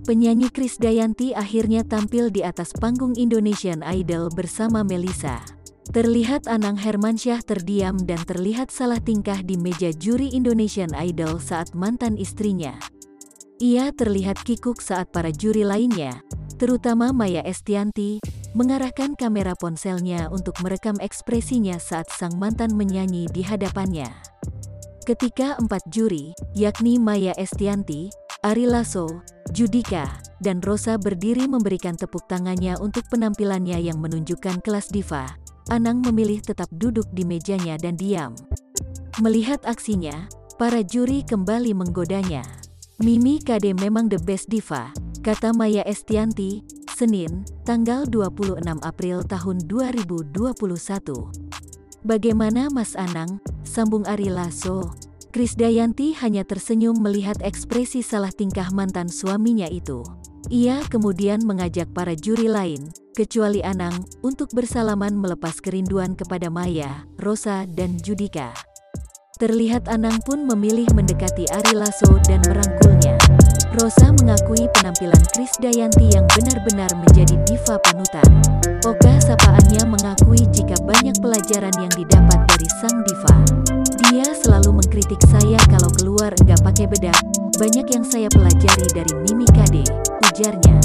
Penyanyi Krisdayanti akhirnya tampil di atas panggung Indonesian Idol bersama Melissa. Terlihat Anang Hermansyah terdiam dan terlihat salah tingkah di meja juri Indonesian Idol saat mantan istrinya. Ia terlihat kikuk saat para juri lainnya, terutama Maya Estianty, mengarahkan kamera ponselnya untuk merekam ekspresinya saat sang mantan menyanyi di hadapannya. Ketika 4 juri, yakni Maya Estianty, Ari Lasso, Judika, dan Rosa berdiri memberikan tepuk tangannya untuk penampilannya yang menunjukkan kelas diva, Anang memilih tetap duduk di mejanya dan diam. Melihat aksinya, para juri kembali menggodanya. "Mimi Kade memang the best diva," kata Maya Estianty, Senin, tanggal 26 April tahun 2021. "Bagaimana Mas Anang?" sambung Ari Lasso. Krisdayanti hanya tersenyum melihat ekspresi salah tingkah mantan suaminya itu. Ia kemudian mengajak para juri lain, kecuali Anang, untuk bersalaman melepas kerinduan kepada Maya, Rosa, dan Judika. Terlihat Anang pun memilih mendekati Ari Lasso dan merangkulnya. Rosa mengakui penampilan Krisdayanti yang benar-benar menjadi diva panutan. Oka sapaannya mengakui jika banyak pelajaran yang didapat dari sang diva. "Dia selalu mengkritik saya kalau keluar enggak pakai bedak. Banyak yang saya pelajari dari Mimi Kade," ujarnya.